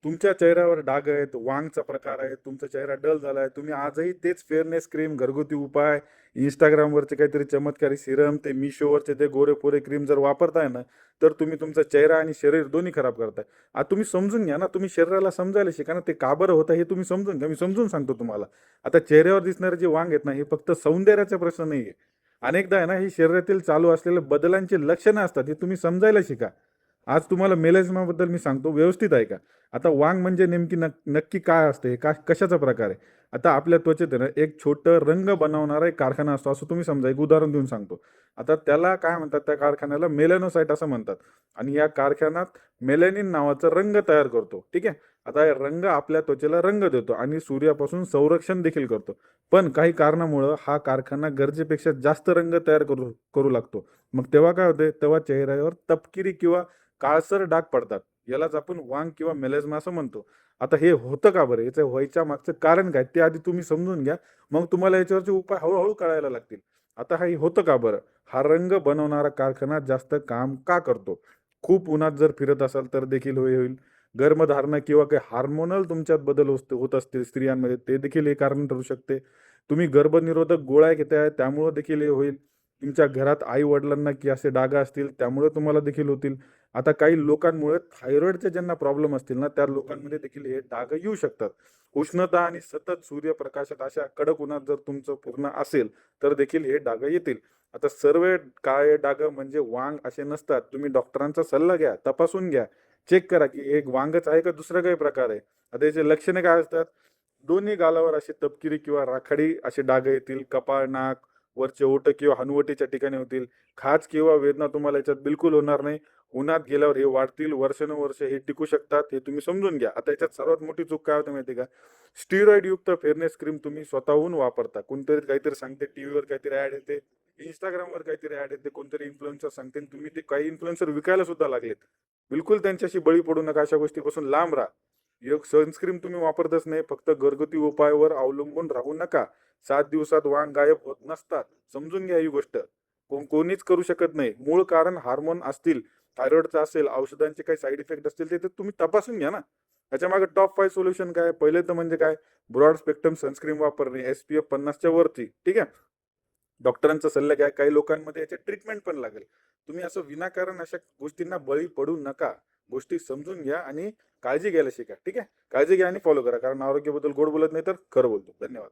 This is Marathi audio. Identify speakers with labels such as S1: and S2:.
S1: तुमच्या चेहऱ्यावर डाग आहेत, वांगचा प्रकार आहे, तुमचा चेहरा डल झाला आहे, तुम्ही आजही तेच फेअरनेस क्रीम, घरगुती उपाय, Instagramवरचे काहीतरी चमत्कारी सिरम, ते Mishoवरचे ते गोरे-पोरे क्रीम जर वापरताय ना, तर तुम्ही तुमचा चेहरा आणि शरीर दोन्ही खराब करताय. आता तुम्ही समजून घ्या ना, तुम्ही शरीराला समजायला शिका ना, ते का बरं होतं हे तुम्ही समजून घ्या. मी समजून सांगतो तुम्हाला. आता चेहऱ्यावर दिसणारे जे वांग आहेत ना, हे फक्त सौंदर्याचा प्रश्न नाहीये. अनेकदा आहे ना, ही शरीरातील चालू असलेल्या बदलांची लक्षणं असतात, हे तुम्ही समजायला शिका. आज तुम्हाला मेलेस्माबद्दल मी सांगतो, व्यवस्थित ऐका. आता वांग म्हणजे नेमकी नक्की काय असते? कशाचा प्रकार आहे? आता आपल्या त्वचेत आहे ना, एक छोटं रंग बनवणारा एक कारखाना असतो, असं तुम्ही समजा. एक उदाहरण देऊन सांगतो. आता त्याला काय म्हणतात, त्या कारखान्याला मेलॅनोसाइट असं म्हणतात आणि या कारखान्यात मेलॅनिन नावाचा रंग तयार करतो. ठीक आहे. आता हे रंग आपल्या त्वचेला रंग देतो आणि सूर्यापासून संरक्षण देखील करतो. पण काही कारणामुळं हा कारखाना गरजेपेक्षा जास्त रंग तयार करू करू लागतो. मग तेव्हा काय होते? तेव्हा चेहऱ्यावर तपकिरी किंवा काळसर डाग पडतात. यालाच आपण वांग किंवा मेलेस्मा असं म्हणतो. आता हे होतं का बरं? याचं व्हायच्या मागचं कारण काय? ते आधी तुम्ही समजून घ्या. मग तुम्हाला याच्यावरचे उपाय हळू कळायला लागतील. आता हे होतं का बरं? हा रंग बनवणारा कारखाना जास्त काम का करतो? खूप उन्हात जर फिरत असाल तर देखील होईल. गर्भधारणा किंवा काही हार्मोनल तुमच्यात बदल होत असतील स्त्रियांमध्ये, ते देखील हे कारण ठरू शकते. तुम्ही गर्भनिरोधक गोळ्या घेताय त्यामुळं देखील हे होईल. तुमच्या घरात आई-वडिलांना की असे डाग असतील त्यामुळे तुम्हाला देखील होतील. आता काही लोकांमुळे थायरॉइडचे ज्यांना प्रॉब्लेम असतील ना, त्या लोकांमध्ये देखील हे डाग येऊ शकतात. उष्णता आणि सतत सूर्यप्रकाशात अशा कडक उन्हात जर तुमचं पूर्ण असेल, तर देखील हे डाग येतील. आता सर्व काळे डाग म्हणजे वांग असे नसतात. तुम्ही डॉक्टरांचा सल्ला घ्या, तपासून घ्या. चेक करा, की एक वांगच आहे का दुसरा काही प्रकार आहे. आता याची लक्षणे काय असतात? दोन्ही गालावर असे तपकिरी किंवा राखाडी असे डाग येतील. कपाळ, नाक, वरचे ओठ किंवा हनुवटीच्या ठिकाणी होतील. खाज किंवा वेदना तुम्हाला याच्यात बिलकुल होणार नाही. उन्हात गेल्यावर हे वाढतील. वर्षानुवर्ष हे टिकू शकतात. हे तुम्ही समजून घ्या. आता याच्यात सर्वात मोठी चूक काय होते माहिती आहे का? स्टिरॉइडयुक्त फेअरनेस क्रीम तुम्ही स्वतःहून वापरता. कोणतरी काहीतरी सांगते, टीव्हीवर काहीतरी ॲड येते, Instagramवर काहीतरी ॲड येते, कोणतरी इन्फ्लुएन्सर सांगते आणि तुम्ही ते काही इन्फ्लुएन्सर विकायला सुद्धा लागलेत. बिलकुल त्यांच्याशी बळी पडू नका. अशा गोष्टीपासून लांब राहा. एक सनस्क्रीन तुम्ही वापरतच नाही. फक्त घरगुती उपायावर अवलंबून राहू नका. 7 दिवसात वांग गायब होत नसतात. समजून घ्या ही गोष्ट. कोणीच करू शकत नाही. मूळ कारण हार्मोन असतील, थायरॉइडचा असेल, औषधांचे काही साइड इफेक्ट असतील ते तर तुम्ही तपासून घ्या ना. त्याच्यामागे टॉप 5 सोल्युशन काय? पहिले तर म्हणजे काय? ब्रॉड स्पेक्ट्रम सनस्क्रीन वापरणे, SPF 50च्या वरती. ठीक आहे. डॉक्टरांचा सल्ला घ्या. काही लोकांमध्ये याची ट्रीटमेंट पण लागेल. तुम्ही असं विनाकारण अशा गोष्टींना बळी पडू नका. गोष्टी समजून घ्या आणि काळजी घ्यायला शिका. ठीक आहे. काळजी घ्या आणि फॉलो करा. कारण आरोग्याबद्दल गोड बोलत नाही तर खरं बोलतो. धन्यवाद.